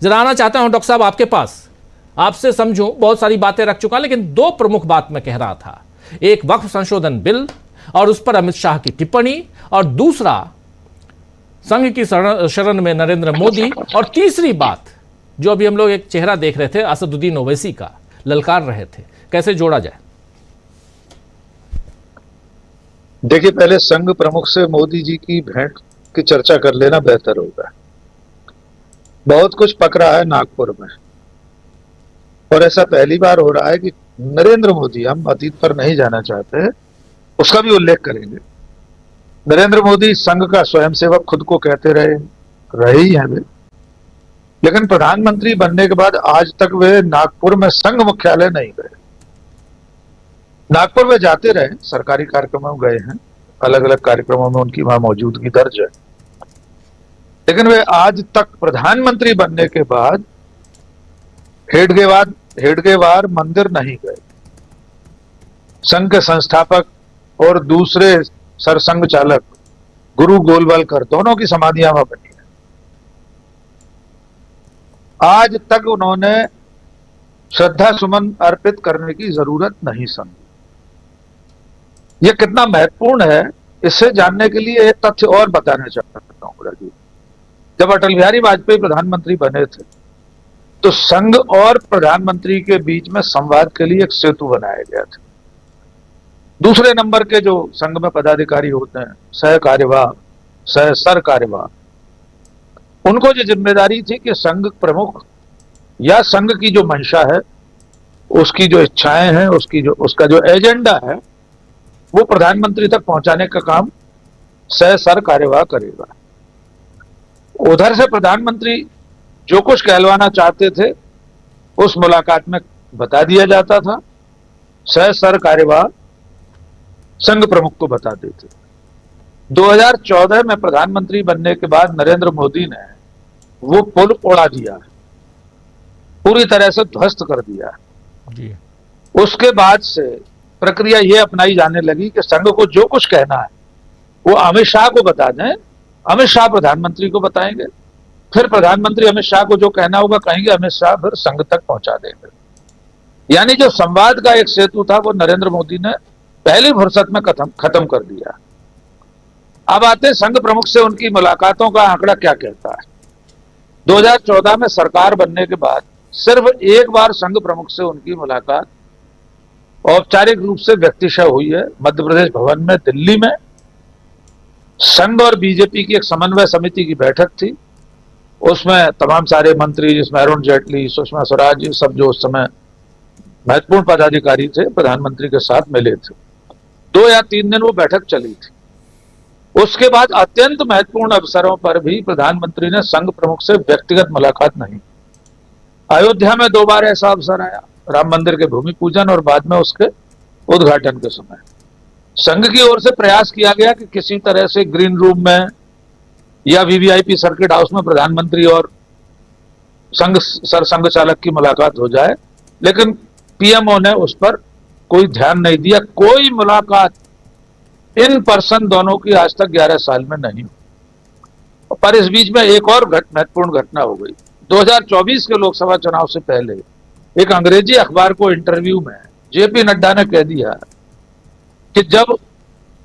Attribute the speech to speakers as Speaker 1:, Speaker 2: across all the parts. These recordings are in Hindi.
Speaker 1: जरा आना चाहता हूं डॉक्टर साहब आपके पास, आपसे समझूं, बहुत सारी बातें रख चुका, लेकिन दो प्रमुख बात मैं कह रहा था। एक वक्फ संशोधन बिल और उस पर अमित शाह की टिप्पणी, और दूसरा संघ की शरण में नरेंद्र मोदी, और तीसरी बात जो अभी हम लोग एक चेहरा देख रहे थे असदुद्दीन ओवैसी का, ललकार रहे थे। कैसे जोड़ा जाए?
Speaker 2: देखिए, पहले संघ प्रमुख से मोदी जी की भेंट की चर्चा कर लेना बेहतर होगा। बहुत कुछ पक रहा है नागपुर में, और ऐसा पहली बार हो रहा है कि नरेंद्र मोदी, हम अतीत पर नहीं जाना चाहते, उसका भी उल्लेख करेंगे। नरेंद्र मोदी संघ का स्वयंसेवक खुद को कहते रहे ही हैं वे, लेकिन प्रधानमंत्री बनने के बाद आज तक वे नागपुर में संघ मुख्यालय नहीं गए। नागपुर में जाते रहे, सरकारी कार्यक्रमों में गए हैं, अलग अलग कार्यक्रमों में उनकी वहां मौजूदगी दर्ज है, लेकिन वे आज तक प्रधानमंत्री बनने के बाद हेडगेवार मंदिर नहीं गए। संघ के संस्थापक और दूसरे सरसंघ चालक गुरु गोलवलकर दोनों की समाधियां वहां बनी है। आज तक उन्होंने श्रद्धा सुमन अर्पित करने की जरूरत नहीं समझी। यह कितना महत्वपूर्ण है, इसे जानने के लिए एक तथ्य और बताना चाहता हूं राजीव। जब अटल बिहारी वाजपेयी प्रधानमंत्री बने थे तो संघ और प्रधानमंत्री के बीच में संवाद के लिए एक सेतु बनाया गया था। दूसरे नंबर के जो संघ में पदाधिकारी होते हैं, सह कार्यवाह, सह सर कार्यवाह, उनको जो जिम्मेदारी थी कि संघ प्रमुख या संघ की जो मंशा है, उसकी जो इच्छाएं हैं, उसका जो एजेंडा है, वो प्रधानमंत्री तक पहुंचाने का काम सह सर कार्यवाह करेगा। उधर से प्रधानमंत्री जो कुछ कहलवाना चाहते थे उस मुलाकात में बता दिया जाता था, सह सर कार्यवाह संघ प्रमुख को बता देते। 2014 में प्रधानमंत्री बनने के बाद नरेंद्र मोदी ने वो पुल उड़ा दिया, पूरी तरह से ध्वस्त कर दिया जी। उसके बाद से प्रक्रिया ये अपनाई जाने लगी कि संघ को जो कुछ कहना है वो अमित शाह को बता दें, अमित शाह प्रधानमंत्री को बताएंगे, फिर प्रधानमंत्री अमित शाह को जो कहना होगा कहेंगे, अमित शाह फिर संघ तक पहुंचा देंगे। यानी जो संवाद का एक सेतु था वो नरेंद्र मोदी ने पहली फुर्सत में खत्म कर दिया। अब आते संघ प्रमुख से उनकी मुलाकातों का आंकड़ा क्या कहता है। 2014 में सरकार बनने के बाद सिर्फ एक बार संघ प्रमुख से उनकी मुलाकात औपचारिक रूप से व्यक्तिशः हुई है, मध्य प्रदेश भवन में दिल्ली में। संघ और बीजेपी की एक समन्वय समिति की बैठक थी, उसमें तमाम सारे मंत्री, जिसमें अरुण जेटली, सुषमा स्वराज, ये सब जो उस समय महत्वपूर्ण पदाधिकारी थे, प्रधानमंत्री के साथ मिले थे। 2 या 3 दिन वो बैठक चली थी। उसके बाद अत्यंत महत्वपूर्ण अवसरों पर भी प्रधानमंत्री ने संघ प्रमुख से व्यक्तिगत मुलाकात नहीं। अयोध्या में 2 बार ऐसा अवसर आया, राम मंदिर के भूमि पूजन और बाद में उसके उद्घाटन के समय। संघ की ओर से प्रयास किया गया कि किसी तरह से ग्रीन रूम में या वीवीआईपी सर्किट हाउस में प्रधानमंत्री और सरसंघ चालक की मुलाकात हो जाए, लेकिन पीएमओ ने उस पर कोई ध्यान नहीं दिया। कोई मुलाकात इन पर्सन दोनों की आज तक 11 साल में नहीं हुई। पर इस बीच में एक और महत्वपूर्ण घटना हो गई। 2024 के लोकसभा चुनाव से पहले एक अंग्रेजी अखबार को इंटरव्यू में जेपी नड्डा ने कह दिया कि जब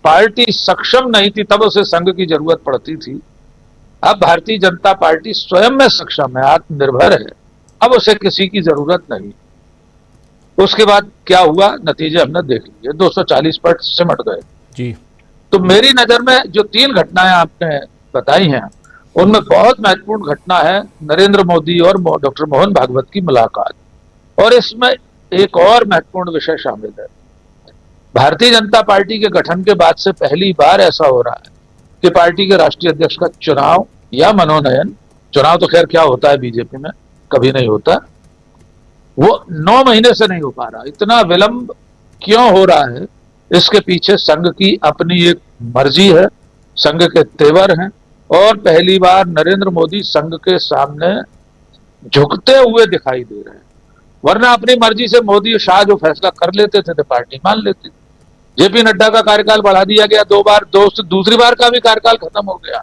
Speaker 2: पार्टी सक्षम नहीं थी तब उसे संघ की जरूरत पड़ती थी, अब भारतीय जनता पार्टी स्वयं में सक्षम है, आत्मनिर्भर है, अब उसे किसी की जरूरत नहीं। उसके बाद क्या हुआ, नतीजे हमने देख लिए, 240 पर सिमट गए
Speaker 1: जी।
Speaker 2: तो मेरी नजर में जो 3 घटनाएं आपने बताई हैं, उनमें बहुत महत्वपूर्ण घटना है नरेंद्र मोदी और डॉक्टर मोहन भागवत की मुलाकात। और इसमें एक और महत्वपूर्ण विषय शामिल है। भारतीय जनता पार्टी के गठन के बाद से पहली बार ऐसा हो रहा है कि पार्टी के राष्ट्रीय अध्यक्ष का चुनाव या मनोनयन, चुनाव तो खैर क्या होता है बीजेपी में, कभी नहीं होता, वो 9 महीने से नहीं हो पा रहा। इतना विलंब क्यों हो रहा है, इसके पीछे संघ की अपनी एक मर्जी है, संघ के तेवर हैं, और पहली बार नरेंद्र मोदी संघ के सामने झुकते हुए दिखाई दे रहे हैं। वरना अपनी मर्जी से मोदी और शाह जो फैसला कर लेते थे तो पार्टी मान लेती थी। जेपी नड्डा का कार्यकाल बढ़ा दिया गया 2 बार, दूसरी बार का भी कार्यकाल खत्म हो गया।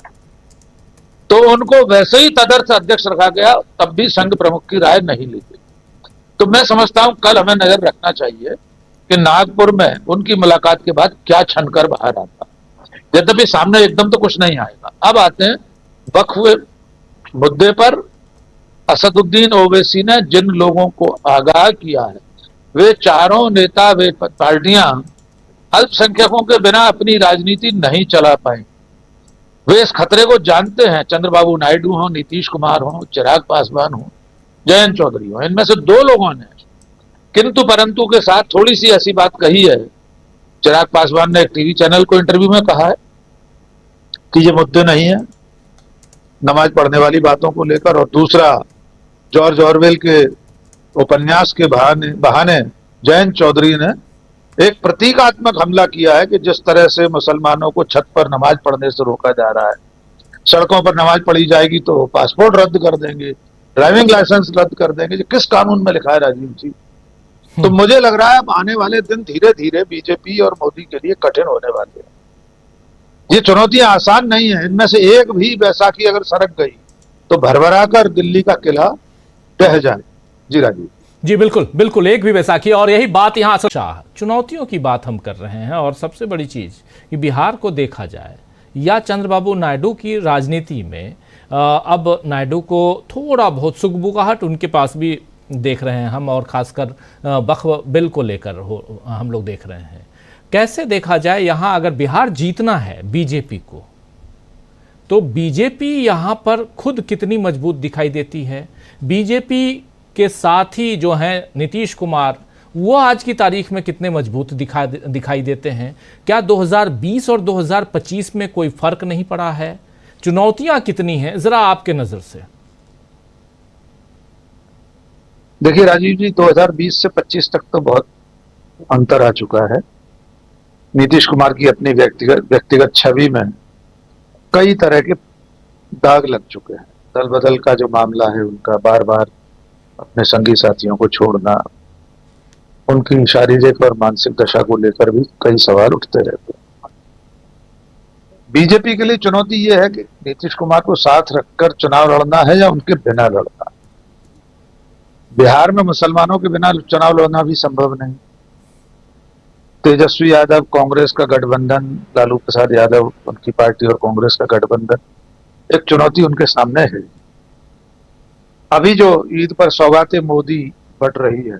Speaker 2: तो उनको वैसे ही तदर्थ अध्यक्ष रखा गया, तब भी संघ प्रमुख की राय नहीं ली गई। तो मैं समझता हूं कल हमें नजर रखना चाहिए कि नागपुर में उनकी मुलाकात के बाद क्या छनकर बाहर आता। यद्यपि सामने एकदम तो कुछ नहीं आएगा। अब आते हैं वक्फ मुद्दे पर। असदुद्दीन ओवैसी ने जिन लोगों को आगाह किया है, वे चारों नेता, वे पार्टियां अल्पसंख्यकों के बिना अपनी राजनीति नहीं चला पाए। वे इस खतरे को जानते हैं। चंद्रबाबू नायडू हो, नीतीश कुमार हो, चिराग पासवान हो, जयंत चौधरी हो, इनमें से दो लोगों ने किंतु परंतु के साथ थोड़ी सी ऐसी बात कही है। चिराग पासवान ने एक टीवी चैनल को इंटरव्यू में कहा है कि ये मुद्दे नहीं है नमाज पढ़ने वाली बातों को लेकर, और दूसरा जॉर्ज ऑरवेल के उपन्यास के बहाने जयंत चौधरी ने एक प्रतीकात्मक हमला किया है कि जिस तरह से मुसलमानों को छत पर नमाज पढ़ने से रोका जा रहा है, सड़कों पर नमाज पढ़ी जाएगी तो पासपोर्ट रद्द कर देंगे, ड्राइविंग लाइसेंस रद्द कर देंगे। किस कानून में लिखा है राजीव जी? तो मुझे लग रहा है अब आने वाले दिन धीरे धीरे बीजेपी और मोदी के लिए कठिन होने वाले हैं। ये चुनौतियां आसान नहीं है। इनमें से एक भी बैसाखी अगर सरक गई तो भरभरा कर दिल्ली का किला ढह जाए। जी राजीव
Speaker 1: जी, बिल्कुल बिल्कुल, एक भी बैसाखी। और यही बात यहाँ असल चुनौतियों की बात हम कर रहे हैं। और सबसे बड़ी चीज कि बिहार को देखा जाए या चंद्रबाबू नायडू की राजनीति में अब नायडू को थोड़ा बहुत सुगबुगाहट उनके पास भी देख रहे हैं हम, और खासकर वक्फ बिल को लेकर हम लोग देख रहे हैं। कैसे देखा जाए यहाँ अगर बिहार जीतना है बीजेपी को, तो बीजेपी यहाँ पर खुद कितनी मजबूत दिखाई देती है। बीजेपी के साथ ही जो हैं नीतीश कुमार, वो आज की तारीख में कितने मजबूत दिखाई देते हैं। क्या 2020 और 2025 में कोई फर्क नहीं पड़ा है? चुनौतियां कितनी हैं जरा आपके नजर से?
Speaker 2: देखिए राजीव जी, 2020 से 25 तक तो बहुत अंतर आ चुका है। नीतीश कुमार की अपनी व्यक्तिगत छवि में कई तरह के दाग लग चुके हैं। दल बदल का जो मामला है, उनका बार बार अपने संगी साथियों को छोड़ना, उनकी शारीरिक और मानसिक दशा को लेकर भी कई सवाल उठते रहते हैं। बीजेपी के लिए चुनौती यह है कि नीतीश कुमार को साथ रखकर चुनाव लड़ना है या उनके बिना लड़ना। बिहार में मुसलमानों के बिना चुनाव लड़ना भी संभव नहीं। तेजस्वी यादव, कांग्रेस का गठबंधन, लालू प्रसाद यादव, उनकी पार्टी और कांग्रेस का गठबंधन, एक चुनौती उनके सामने है। अभी जो ईद पर सौगातें मोदी बट रही है,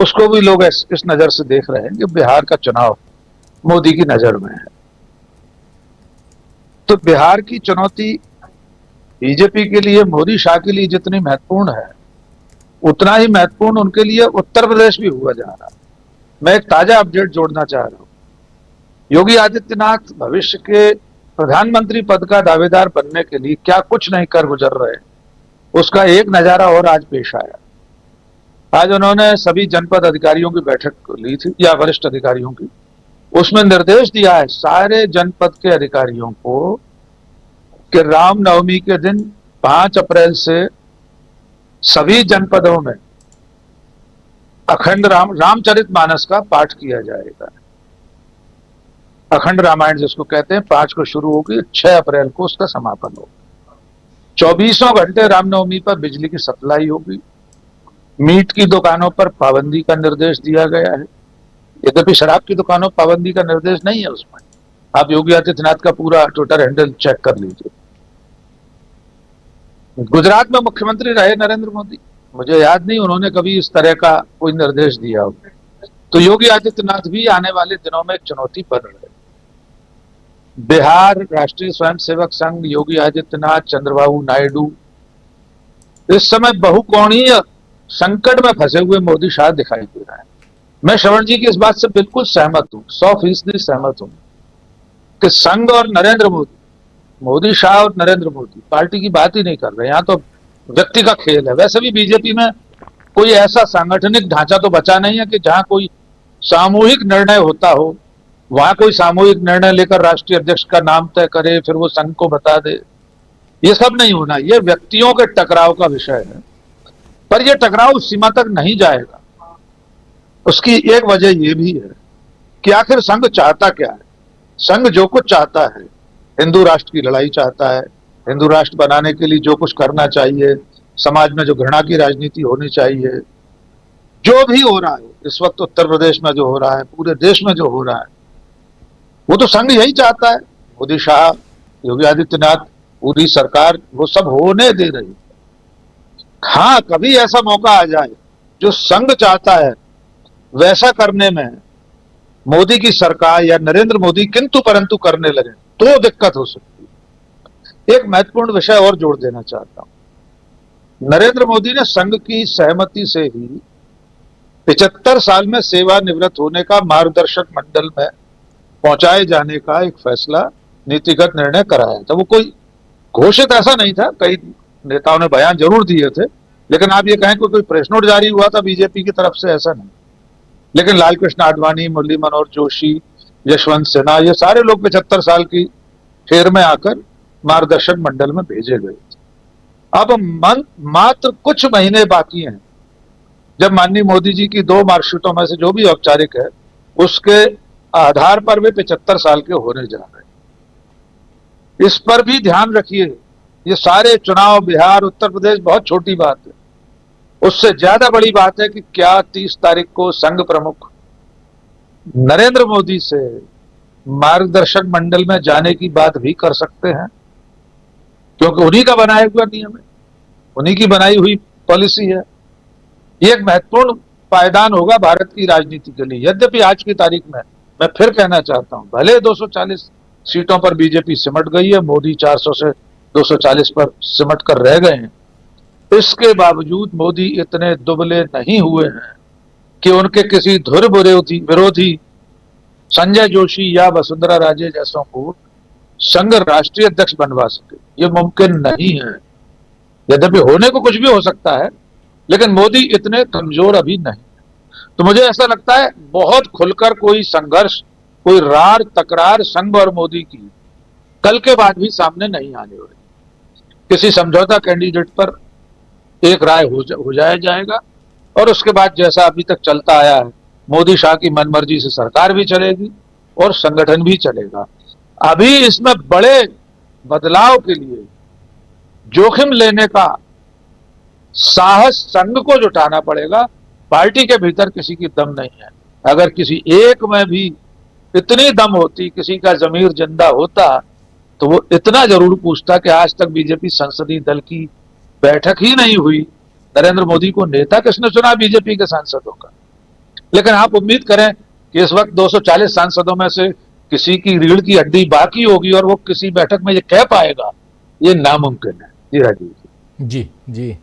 Speaker 2: उसको भी लोग इस नजर से देख रहे हैं कि बिहार का चुनाव मोदी की नजर में है। तो बिहार की चुनौती बीजेपी के लिए, मोदी शाह के लिए जितनी महत्वपूर्ण है, उतना ही महत्वपूर्ण उनके लिए उत्तर प्रदेश भी हुआ जा रहा है। मैं एक ताजा अपडेट जोड़ना चाह रहा हूं। योगी आदित्यनाथ भविष्य के प्रधानमंत्री पद का दावेदार बनने के लिए क्या कुछ नहीं कर गुजर रहे, उसका एक नजारा और आज पेश आया। आज उन्होंने सभी जनपद अधिकारियों की बैठक ली थी, या वरिष्ठ अधिकारियों की। उसमें निर्देश दिया है सारे जनपद के अधिकारियों को कि रामनवमी के दिन 5 अप्रैल से सभी जनपदों में अखंड रामचरितमानस का पाठ किया जाएगा। अखंड रामायण जिसको कहते हैं, 5 को शुरू होगी, 6 अप्रैल को उसका समापन होगा। 24 घंटे रामनवमी पर बिजली की सप्लाई होगी। मीट की दुकानों पर पाबंदी का निर्देश दिया गया है। यद्यपि शराब की दुकानों पर पाबंदी का निर्देश नहीं है उसमें। आप योगी आदित्यनाथ का पूरा ट्विटर हैंडल चेक कर लीजिए। गुजरात में मुख्यमंत्री रहे नरेंद्र मोदी, मुझे याद नहीं उन्होंने कभी इस तरह का कोई निर्देश दिया हो। तो योगी आदित्यनाथ भी आने वाले दिनों में एक चुनौती बन रहे। बिहार राष्ट्रीय स्वयंसेवक संघ, योगी आदित्यनाथ, चंद्रबाबू नायडू इस समय बहुकोणीय संकट में फंसे हुए मोदी शाह दिखाई दे रहा है। मैं श्रवण जी की इस बात से बिल्कुल सहमत हूं, 100% सहमत हूं कि संघ और नरेंद्र मोदी, मोदी शाह और नरेंद्र मोदी पार्टी की बात ही नहीं कर रहे। यहां तो व्यक्ति का खेल है। वैसे भी बीजेपी में कोई ऐसा सांगठनिक ढांचा तो बचा नहीं है कि जहां कोई सामूहिक निर्णय होता हो, वहां कोई सामूहिक निर्णय लेकर राष्ट्रीय अध्यक्ष का नाम तय करे, फिर वो संघ को बता दे। ये सब नहीं होना। ये व्यक्तियों के टकराव का विषय है, पर यह टकराव उस सीमा तक नहीं जाएगा। उसकी एक वजह यह भी है कि आखिर संघ चाहता क्या है। संघ जो कुछ चाहता है, हिंदू राष्ट्र की लड़ाई चाहता है, हिंदू राष्ट्र बनाने के लिए जो कुछ करना चाहिए, समाज में जो घृणा की राजनीति होनी चाहिए, जो भी हो रहा है इस वक्त उत्तर प्रदेश में, जो हो रहा है पूरे देश में जो हो रहा है, वो तो संघ यही चाहता है। मोदी, शाह, योगी आदित्यनाथ, पूरी सरकार वो सब होने दे रही है। हाँ, कभी ऐसा मौका आ जाए जो संघ चाहता है वैसा करने में मोदी की सरकार या नरेंद्र मोदी किंतु परंतु करने लगे तो दिक्कत हो सकती है। एक महत्वपूर्ण विषय और जोड़ देना चाहता हूं। नरेंद्र मोदी ने संघ की सहमति से ही 75 साल में सेवानिवृत्त होने का मार्गदर्शक मंडल में पहुंचाए जाने का एक फैसला, नीतिगत निर्णय कराया था। वो कोई घोषित ऐसा नहीं था, कई नेताओं ने बयान जरूर दिए थे, लेकिन आप ये कहें कोई प्रेस नोट जारी हुआ था बीजेपी की तरफ से, ऐसा नहीं। लेकिन लालकृष्ण आडवाणी, मुरली मनोहर जोशी, यशवंत सिन्हा, ये सारे लोग 75 साल की फेर में आकर मार्गदर्शक मंडल में भेजे गए थे। अब मात्र कुछ महीने बाकी हैं जब माननीय मोदी जी की 2 मार्कशीटों में से जो भी औपचारिक है उसके आधार पर वे 75 साल के होने जा रहे हैं। इस पर भी ध्यान रखिए, ये सारे चुनाव, बिहार, उत्तर प्रदेश बहुत छोटी बात है। उससे ज्यादा बड़ी बात है कि क्या 30 तारीख को संघ प्रमुख नरेंद्र मोदी से मार्गदर्शक मंडल में जाने की बात भी कर सकते हैं, क्योंकि उन्हीं का बनाया हुआ नियम है, उन्हीं की बनाई हुई पॉलिसी है। ये एक महत्वपूर्ण पायदान होगा भारत की राजनीति के लिए। यद्यपि आज की तारीख में मैं फिर कहना चाहता हूं, भले 240 सीटों पर बीजेपी सिमट गई है, मोदी 400 से 240 पर सिमट कर रह गए हैं, इसके बावजूद मोदी इतने दुबले नहीं हुए हैं कि उनके किसी धुर विरोधी संजय जोशी या वसुंधरा राजे जैसों को संघ राष्ट्रीय अध्यक्ष बनवा सके। ये मुमकिन नहीं है। यद्यपि होने को कुछ भी हो सकता है, लेकिन मोदी इतने कमजोर अभी नहीं। तो मुझे ऐसा लगता है बहुत खुलकर कोई संघर्ष, कोई रार तकरार संघ और मोदी की कल के बाद भी सामने नहीं आने वाली। किसी समझौता कैंडिडेट पर एक राय हो जाएगा और उसके बाद जैसा अभी तक चलता आया है, मोदी शाह की मनमर्जी से सरकार भी चलेगी और संगठन भी चलेगा। अभी इसमें बड़े बदलाव के लिए जोखिम लेने का साहस संघ को जुटाना पड़ेगा। पार्टी के भीतर किसी की दम नहीं है। अगर किसी एक में भी इतनी दम होती, किसी का जमीर जिंदा होता, तो वो इतना जरूर पूछता कि आज तक बीजेपी संसदीय दल की बैठक ही नहीं हुई, नरेंद्र मोदी को नेता किसने चुना बीजेपी के सांसदों का। लेकिन आप उम्मीद करें कि इस वक्त 240 सांसदों में से किसी की रीढ़ की हड्डी बाकी होगी और वो किसी बैठक में ये कह पाएगा, ये नामुमकिन है। जी राजीव
Speaker 1: जी जी।